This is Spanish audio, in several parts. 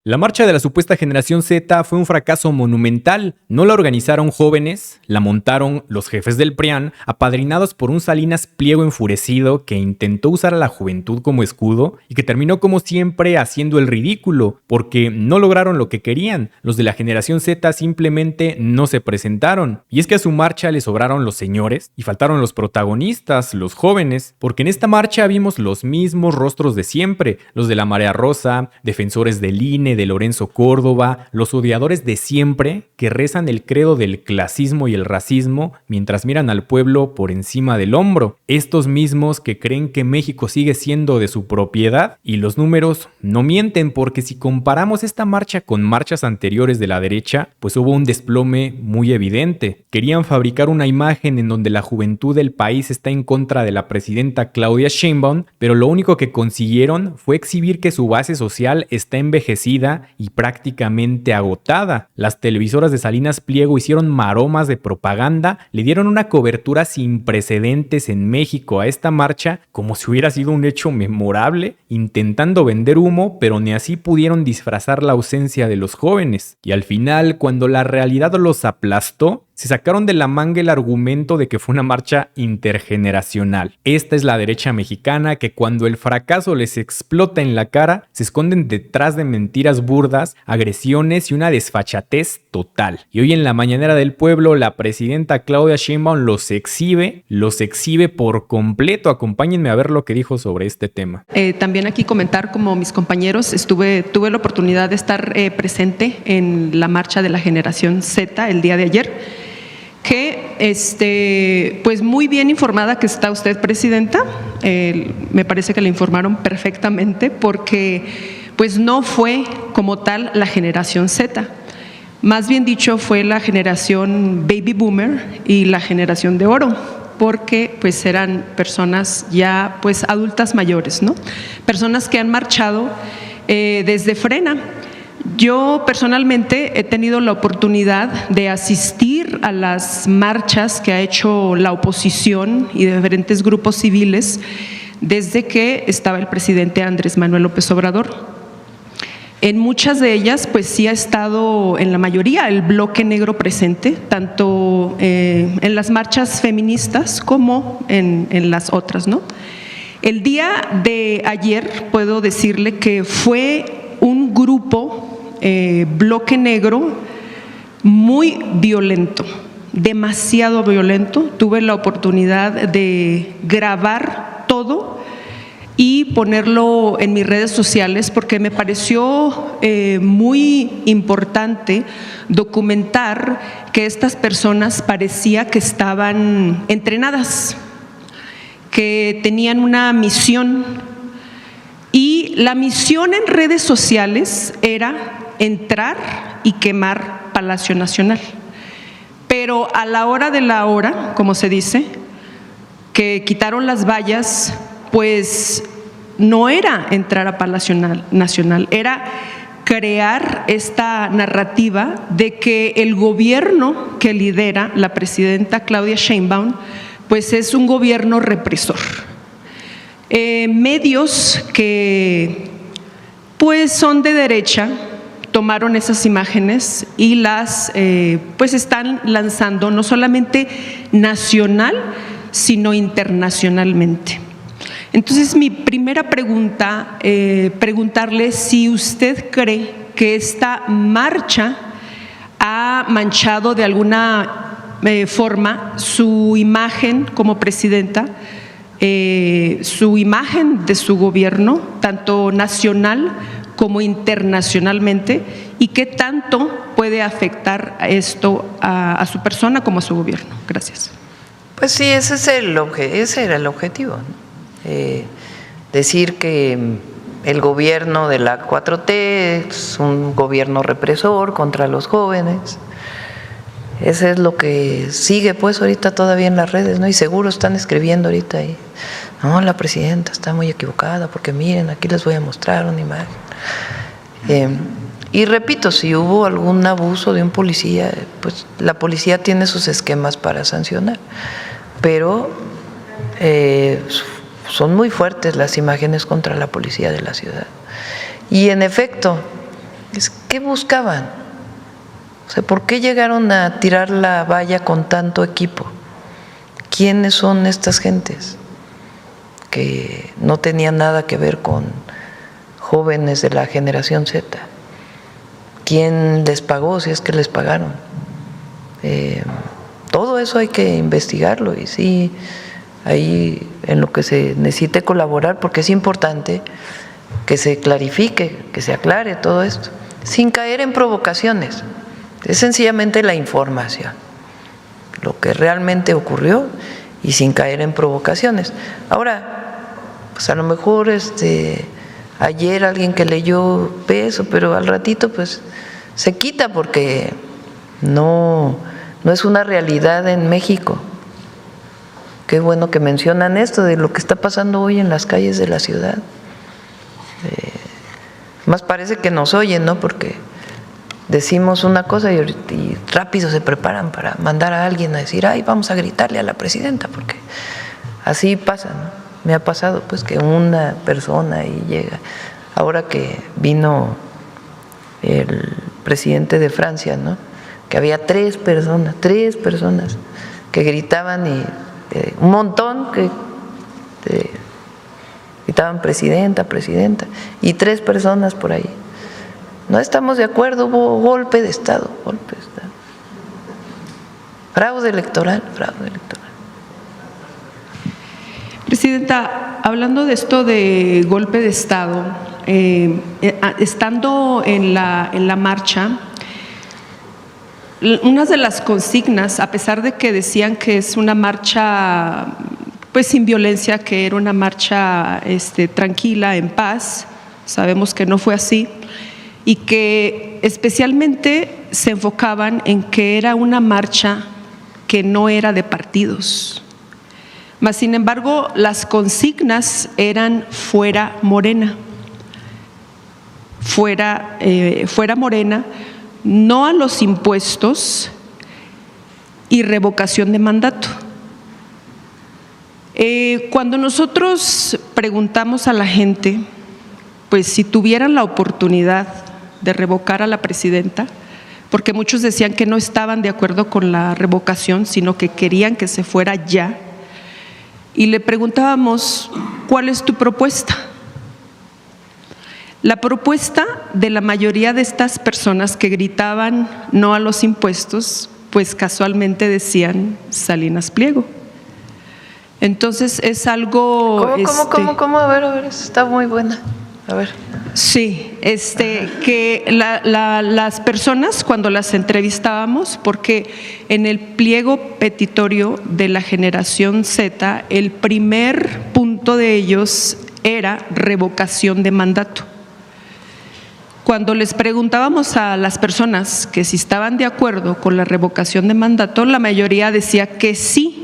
La marcha de la supuesta generación Z fue un fracaso monumental. No la organizaron jóvenes, la montaron los jefes del PRIAN, apadrinados por un Salinas Pliego enfurecido que intentó usar a la juventud como escudo y que terminó como siempre haciendo el ridículo, porque no lograron lo que querían. Los de la generación Z simplemente no se presentaron. Y es que a su marcha le sobraron los señores y faltaron los protagonistas, los jóvenes, porque en esta marcha vimos los mismos rostros de siempre, los de la Marea Rosa, defensores del INE, de Lorenzo Córdoba, los odiadores de siempre que rezan el credo del clasismo y el racismo mientras miran al pueblo por encima del hombro. Estos mismos que creen que México sigue siendo de su propiedad, y los números no mienten, porque si comparamos esta marcha con marchas anteriores de la derecha, pues hubo un desplome muy evidente. Querían fabricar una imagen en donde la juventud del país está en contra de la presidenta Claudia Sheinbaum, pero lo único que consiguieron fue exhibir que su base social está envejecida y prácticamente agotada. Las televisoras de Salinas Pliego hicieron maromas de propaganda, le dieron una cobertura sin precedentes en México a esta marcha como si hubiera sido un hecho memorable, intentando vender humo, pero ni así pudieron disfrazar la ausencia de los jóvenes. Y al final, cuando la realidad los aplastó, se sacaron de la manga el argumento de que fue una marcha intergeneracional. Esta es la derecha mexicana que cuando el fracaso les explota en la cara, se esconden detrás de mentiras burdas, agresiones y una desfachatez total. Y hoy en la mañanera del pueblo, la presidenta Claudia Sheinbaum los exhibe por completo. Acompáñenme a ver lo que dijo sobre este tema. También aquí comentar, como mis compañeros, tuve la oportunidad de estar presente en la marcha de la generación Z el día de ayer. Que pues muy bien informada que está usted, presidenta. Me parece que la informaron perfectamente, porque pues no fue como tal la generación Z. Más bien dicho, fue la generación Baby Boomer y la generación de oro, porque pues eran personas ya pues adultas mayores, ¿no? Personas que han marchado desde Frena. Yo personalmente he tenido la oportunidad de asistir a las marchas que ha hecho la oposición y de diferentes grupos civiles desde que estaba el presidente Andrés Manuel López Obrador. En muchas de ellas, pues sí ha estado, en la mayoría, el bloque negro presente, tanto en las marchas feministas como en las otras, ¿no? El día de ayer puedo decirle que fue un grupo bloque negro muy violento, demasiado violento. Tuve la oportunidad de grabar todo y ponerlo en mis redes sociales, porque me pareció muy importante documentar que estas personas parecía que estaban entrenadas, que tenían una misión, y la misión en redes sociales era entrar y quemar Palacio Nacional. Pero a la hora de la hora, como se dice, que quitaron las vallas, pues no era entrar a Palacio Nacional, era crear esta narrativa de que el gobierno que lidera la presidenta Claudia Sheinbaum, pues es un gobierno represor. Medios que pues son de derecha tomaron esas imágenes y las pues están lanzando no solamente nacional, sino internacionalmente. Entonces, mi primera pregunta, preguntarle si usted cree que esta marcha ha manchado de alguna forma su imagen como presidenta, su imagen de su gobierno, tanto nacional como internacionalmente, y qué tanto puede afectar esto a su persona como a su gobierno. Gracias. Pues sí, ese era el objetivo, ¿no? Decir que el gobierno de la 4T es un gobierno represor contra los jóvenes. Eso es lo que sigue pues ahorita todavía en las redes, ¿no? Y seguro están escribiendo ahorita ahí, no, la presidenta está muy equivocada porque miren, aquí les voy a mostrar una imagen. Y repito, si hubo algún abuso de un policía, pues la policía tiene sus esquemas para sancionar, pero son muy fuertes las imágenes contra la policía de la ciudad. Y en efecto, ¿Qué buscaban? O sea, ¿por qué llegaron a tirar la valla con tanto equipo? ¿Quiénes son estas gentes que no tenían nada que ver con jóvenes de la generación Z? ¿Quién les pagó, si es que les pagaron? Todo eso hay que investigarlo, y sí, ahí en lo que se necesite colaborar, porque es importante que se clarifique, que se aclare todo esto, sin caer en provocaciones. Es sencillamente la información, lo que realmente ocurrió, y sin caer en provocaciones. Ahora, pues a lo mejor ayer alguien que leyó eso, pero al ratito pues se quita porque no es una realidad en México. Qué bueno que mencionan esto de lo que está pasando hoy en las calles de la ciudad. Más parece que nos oyen, ¿no? Porque decimos una cosa y rápido se preparan para mandar a alguien a decir, ay, vamos a gritarle a la presidenta, porque así pasa, ¿no? Me ha pasado pues que una persona ahí llega. Ahora que vino el presidente de Francia, ¿no? Que había tres personas que gritaban, y un montón que gritaban presidenta, presidenta, y 3 personas por ahí. No estamos de acuerdo, hubo golpe de Estado. Fraude electoral. Presidenta, hablando de esto de golpe de Estado, estando en la marcha, una de las consignas, a pesar de que decían que es una marcha pues sin violencia, que era una marcha tranquila, en paz, sabemos que no fue así, y que especialmente se enfocaban en que era una marcha que no era de partidos. Mas, sin embargo, las consignas eran fuera Morena. Fuera Morena, no a los impuestos y revocación de mandato. Cuando nosotros preguntamos a la gente, pues si tuvieran la oportunidad de revocar a la presidenta, porque muchos decían que no estaban de acuerdo con la revocación, sino que querían que se fuera ya, y le preguntábamos, ¿cuál es tu propuesta? La propuesta de la mayoría de estas personas que gritaban no a los impuestos, pues casualmente decían Salinas Pliego. Entonces es algo… ¿Cómo? A ver, está muy buena. A ver. Sí, que las personas cuando las entrevistábamos, porque en el pliego petitorio de la generación Z, el primer punto de ellos era revocación de mandato. Cuando les preguntábamos a las personas que si estaban de acuerdo con la revocación de mandato, la mayoría decía que sí,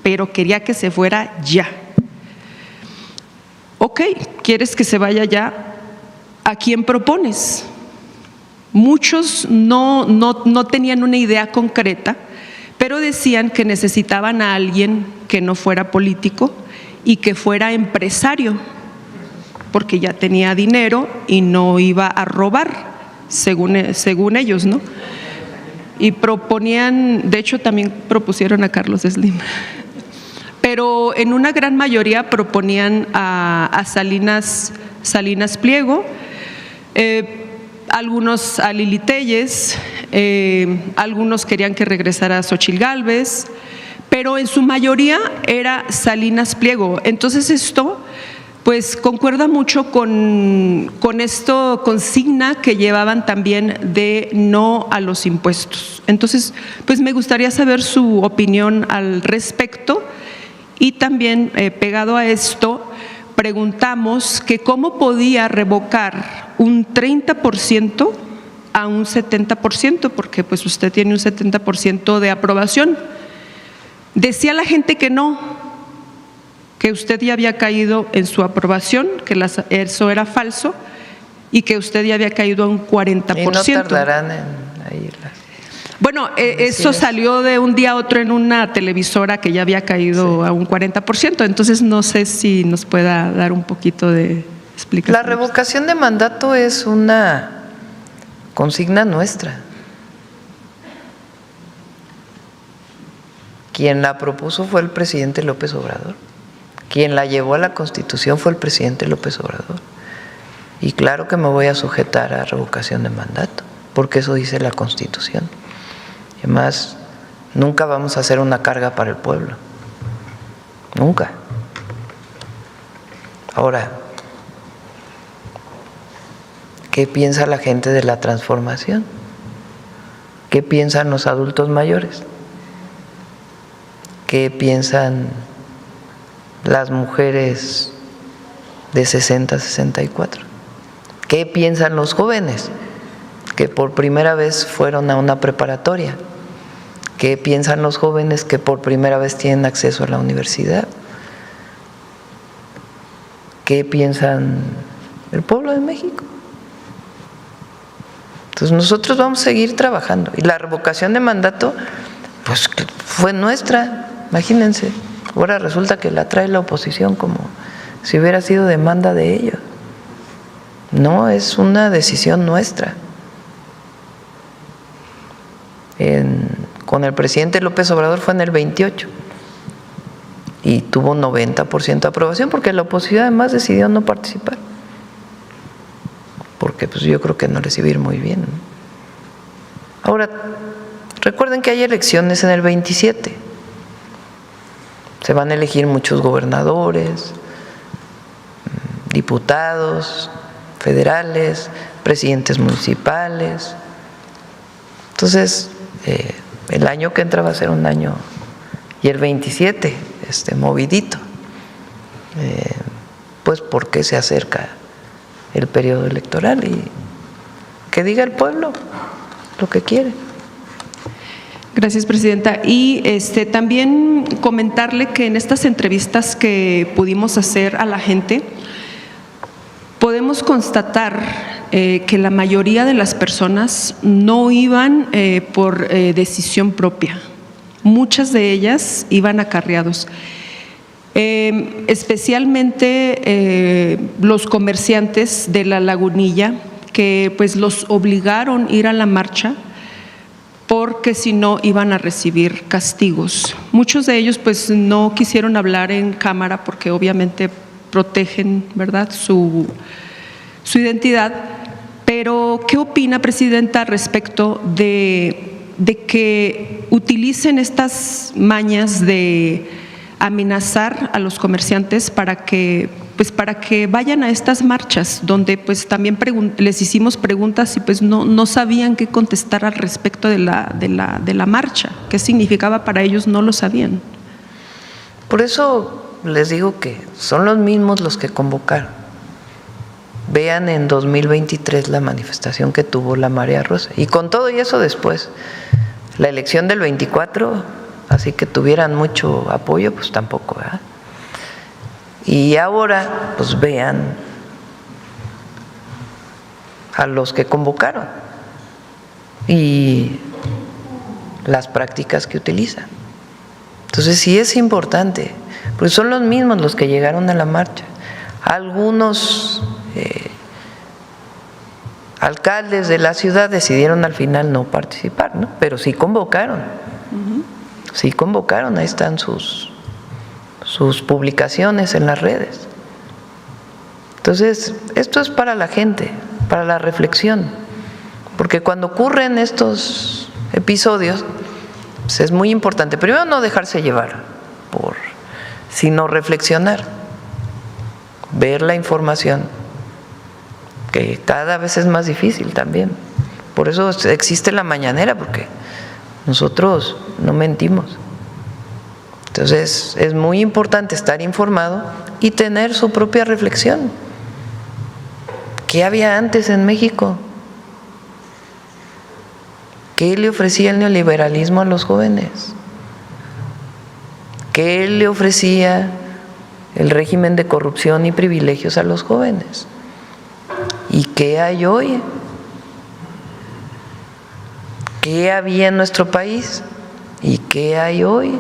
pero quería que se fuera ya. Ok, ¿quieres que se vaya ya? ¿A quién propones? Muchos no tenían una idea concreta, pero decían que necesitaban a alguien que no fuera político y que fuera empresario, porque ya tenía dinero y no iba a robar, según ellos, ¿no? Y proponían, de hecho también propusieron a Carlos Slim, pero en una gran mayoría proponían a Salinas Pliego, algunos a Lili Téllez, algunos querían que regresara Xóchitl Gálvez, pero en su mayoría era Salinas Pliego. Entonces esto pues concuerda mucho con esto consigna que llevaban también de no a los impuestos. Entonces, pues me gustaría saber su opinión al respecto, y también pegado a esto preguntamos que cómo podía revocar un 30% a un 70%, porque pues usted tiene un 70% de aprobación. Decía la gente que no, que usted ya había caído en su aprobación, que eso era falso, y que usted ya había caído a un 40%. Y no tardarán en ahí Bueno, eso salió de un día a otro en una televisora que ya había caído a un 40%, entonces no sé si nos pueda dar un poquito de explicación. La revocación de mandato es una consigna nuestra. Quien la propuso fue el presidente López Obrador. Quien la llevó a la Constitución fue el presidente López Obrador. Y claro que me voy a sujetar a revocación de mandato, porque eso dice la Constitución. Además, nunca vamos a hacer una carga para el pueblo. Nunca. Ahora, ¿qué piensa la gente de la transformación? ¿Qué piensan los adultos mayores? ¿Qué piensan las mujeres de 60 a 64? ¿Qué piensan los jóvenes que por primera vez fueron a una preparatoria? ¿Qué piensan los jóvenes que por primera vez tienen acceso a la universidad? ¿Qué piensan el pueblo de México? Entonces nosotros vamos a seguir trabajando. Y la revocación de mandato, pues fue nuestra, imagínense. Ahora resulta que la trae la oposición como si hubiera sido demanda de ellos. No, es una decisión nuestra. Con el presidente López Obrador fue en el 28 y tuvo 90% de aprobación porque la oposición además decidió no participar, porque pues yo creo que no les iba a ir muy bien, ¿no? Ahora, recuerden que hay elecciones en el 27, se van a elegir muchos gobernadores, diputados federales, presidentes municipales. Entonces, el año que entra va a ser un año, y el 27, movidito, pues porque se acerca el periodo electoral y que diga el pueblo lo que quiere. Gracias, presidenta. Y también comentarle que en estas entrevistas que pudimos hacer a la gente, podemos constatar que la mayoría de las personas no iban por decisión propia. Muchas de ellas iban acarreados. Especialmente los comerciantes de La Lagunilla, que pues los obligaron a ir a la marcha porque si no iban a recibir castigos. Muchos de ellos pues no quisieron hablar en cámara porque obviamente protegen, ¿verdad?, su identidad. Pero, ¿qué opina, presidenta, respecto de que utilicen estas mañas de amenazar a los comerciantes para que vayan a estas marchas, donde pues también les hicimos preguntas y pues no sabían qué contestar al respecto de la marcha? ¿Qué significaba para ellos? No lo sabían. Por eso les digo que son los mismos los que convocaron. Vean en 2023 la manifestación que tuvo la Marea Rosa. Y con todo y eso después, la elección del 24, así que tuvieran mucho apoyo, pues tampoco, ¿verdad? Y ahora, pues vean a los que convocaron y las prácticas que utilizan. Entonces sí es importante, porque son los mismos los que llegaron a la marcha. Algunos alcaldes de la ciudad decidieron al final no participar, ¿no? Pero sí convocaron. Sí convocaron, ahí están sus publicaciones en las redes. Entonces, esto es para la gente, para la reflexión, porque cuando ocurren estos episodios, pues es muy importante, primero no dejarse llevar, sino reflexionar, ver la información, que cada vez es más difícil también. Por eso existe la mañanera, porque nosotros no mentimos. Entonces, es muy importante estar informado y tener su propia reflexión. ¿Qué había antes en México? ¿Qué le ofrecía el neoliberalismo a los jóvenes? ¿Qué le ofrecía el régimen de corrupción y privilegios a los jóvenes? ¿Y qué hay hoy? ¿Qué había en nuestro país? ¿Y qué hay hoy?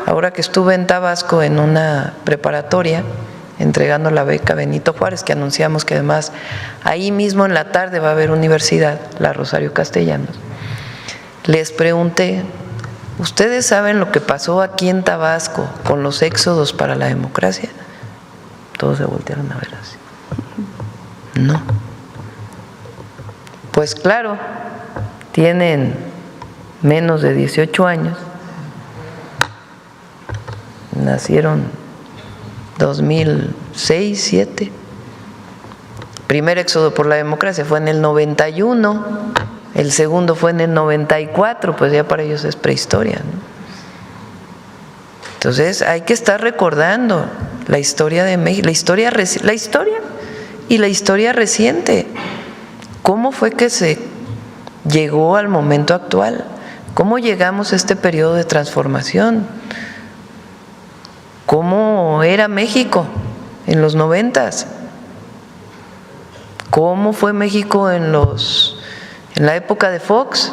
Ahora que estuve en Tabasco en una preparatoria, entregando la beca Benito Juárez, que anunciamos que además ahí mismo en la tarde va a haber universidad, la Rosario Castellanos. Les pregunté, ¿ustedes saben lo que pasó aquí en Tabasco con los éxodos para la democracia? Todos se voltearon a ver así. No. Pues claro, tienen menos de 18 años, nacieron 2006, 2007. Primer éxodo por la democracia fue en el 91, el segundo fue en el 94, pues ya para ellos es prehistoria, ¿no? Entonces hay que estar recordando la historia de México, la historia y la historia reciente. ¿Cómo fue que se llegó al momento actual? ¿Cómo llegamos a este periodo de transformación? ¿Cómo era México en los 90s? ¿Cómo fue México en la época de Fox?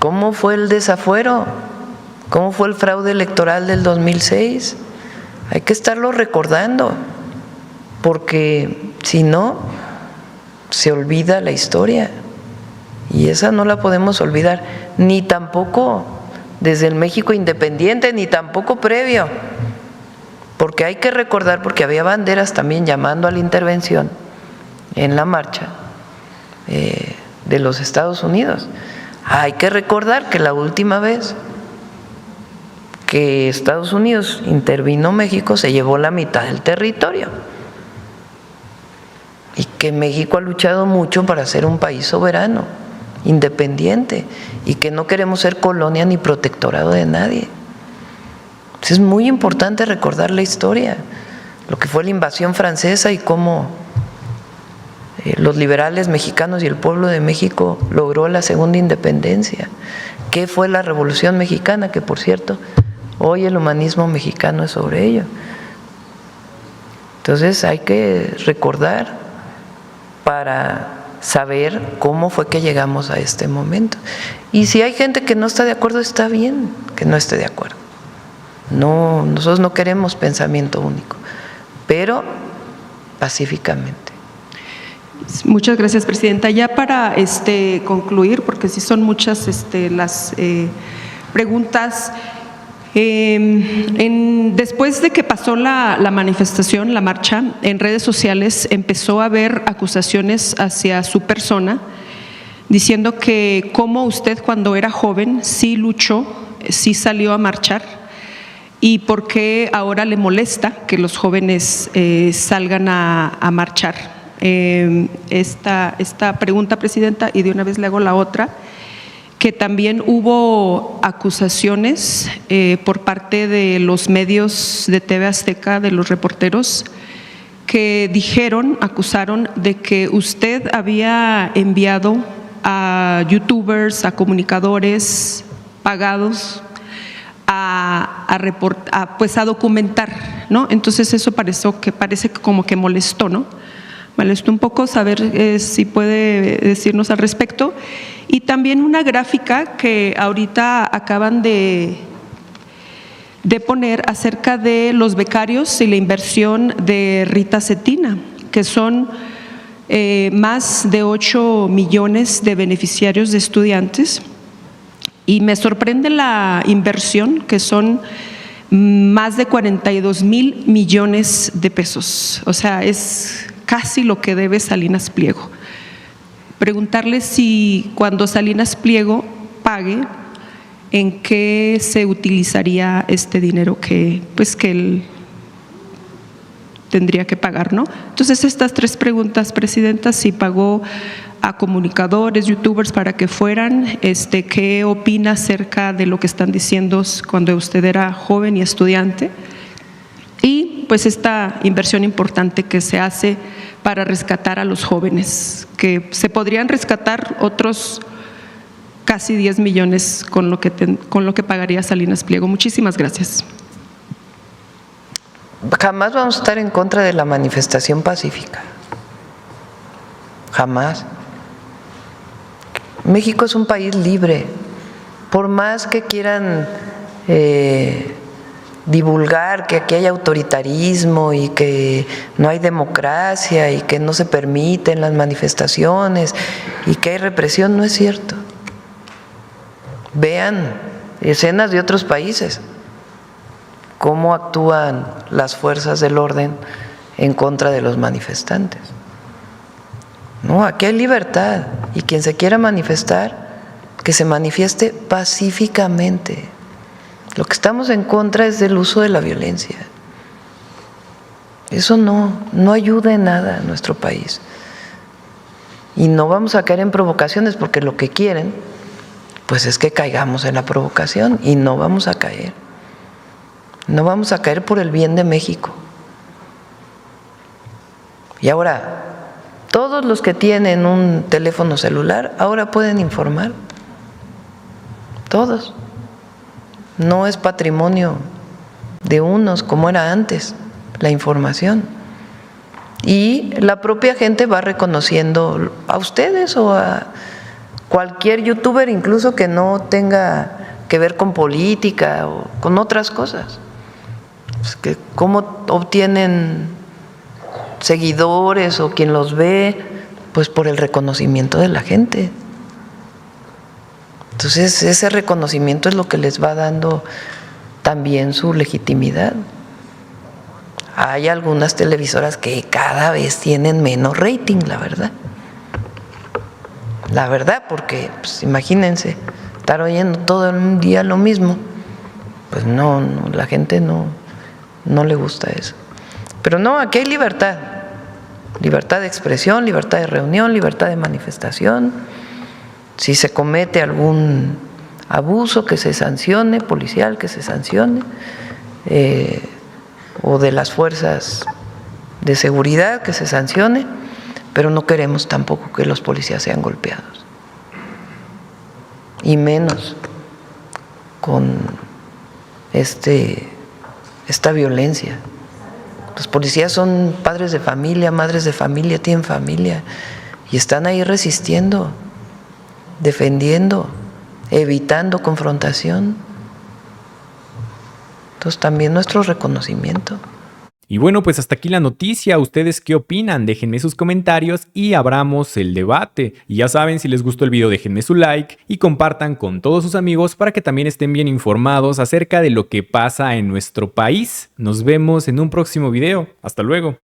¿Cómo fue el desafuero? ¿Cómo fue el fraude electoral del 2006? Hay que estarlo recordando, porque si no, se olvida la historia. Y esa no la podemos olvidar, ni tampoco desde el México independiente, ni tampoco previo, porque hay que recordar, porque había banderas también llamando a la intervención en la marcha de los Estados Unidos. Hay que recordar que la última vez que Estados Unidos intervino México se llevó la mitad del territorio, y que México ha luchado mucho para ser un país soberano, independiente, y que no queremos ser colonia ni protectorado de nadie. Entonces es muy importante recordar la historia, lo que fue la invasión francesa y cómo los liberales mexicanos y el pueblo de México logró la segunda independencia. ¿Qué fue la Revolución Mexicana? Que por cierto, hoy el humanismo mexicano es sobre ello. Entonces hay que recordar para saber cómo fue que llegamos a este momento. Y si hay gente que no está de acuerdo, está bien que no esté de acuerdo. No, nosotros no queremos pensamiento único, pero pacíficamente. Muchas gracias, Presidenta. Ya para concluir, porque sí son muchas las preguntas. Después de que pasó la manifestación, la marcha, en redes sociales empezó a haber acusaciones hacia su persona, diciendo que como usted cuando era joven sí luchó, sí salió a marchar, y por qué ahora le molesta que los jóvenes salgan a marchar. Esta pregunta, Presidenta, y de una vez le hago la otra, que también hubo acusaciones por parte de los medios de TV Azteca, de los reporteros, que acusaron de que usted había enviado a youtubers, a comunicadores pagados a documentar, ¿no? Entonces eso parece como que molestó, ¿no? Molestó un poco, saber si puede decirnos al respecto. Y también una gráfica que ahorita acaban de poner acerca de los becarios y la inversión de Rita Cetina, que son más de 8 millones de beneficiarios de estudiantes. Y me sorprende la inversión, que son más de 42,000 millones de pesos. O sea, es casi lo que debe Salinas Pliego. Preguntarle si cuando Salinas Pliego pague, ¿en qué se utilizaría este dinero que él tendría que pagar, ¿no? Entonces, estas tres preguntas, Presidenta: si pagó a comunicadores, youtubers para que fueran, ¿qué opina acerca de lo que están diciendo cuando usted era joven y estudiante? Y pues esta inversión importante que se hace para rescatar a los jóvenes, que se podrían rescatar otros casi 10 millones con lo que pagaría Salinas Pliego. Muchísimas gracias. Jamás vamos a estar en contra de la manifestación pacífica. Jamás. México es un país libre. Por más que quieran divulgar que aquí hay autoritarismo y que no hay democracia y que no se permiten las manifestaciones y que hay represión, no es cierto. Vean escenas de otros países, cómo actúan las fuerzas del orden en contra de los manifestantes. No, aquí hay libertad y quien se quiera manifestar, que se manifieste pacíficamente. Lo que estamos en contra es del uso de la violencia. Eso no ayuda en nada a nuestro país. Y no vamos a caer en provocaciones porque lo que quieren, pues es que caigamos en la provocación y no vamos a caer. No vamos a caer por el bien de México. Y ahora, todos los que tienen un teléfono celular ahora pueden informar. Todos. No es patrimonio de unos como era antes, la información. Y la propia gente va reconociendo a ustedes o a cualquier youtuber, incluso que no tenga que ver con política o con otras cosas. Pues que cómo obtienen seguidores o quien los ve, pues por el reconocimiento de la gente. Entonces, ese reconocimiento es lo que les va dando también su legitimidad. Hay algunas televisoras que cada vez tienen menos rating, la verdad. La verdad, porque pues, imagínense, estar oyendo todo el día lo mismo, pues no, la gente no le gusta eso. Pero no, aquí hay libertad. Libertad de expresión, libertad de reunión, libertad de manifestación. Si se comete algún abuso, que se sancione, policial, que se sancione, o de las fuerzas de seguridad, que se sancione, pero no queremos tampoco que los policías sean golpeados. Y menos con esta violencia. Los policías son padres de familia, madres de familia, tienen familia y están ahí resistiendo, defendiendo, evitando confrontación. Entonces también nuestro reconocimiento. Y bueno, pues hasta aquí la noticia. ¿Ustedes qué opinan? Déjenme sus comentarios y abramos el debate. Y ya saben, si les gustó el video, déjenme su like y compartan con todos sus amigos para que también estén bien informados acerca de lo que pasa en nuestro país. Nos vemos en un próximo video. Hasta luego.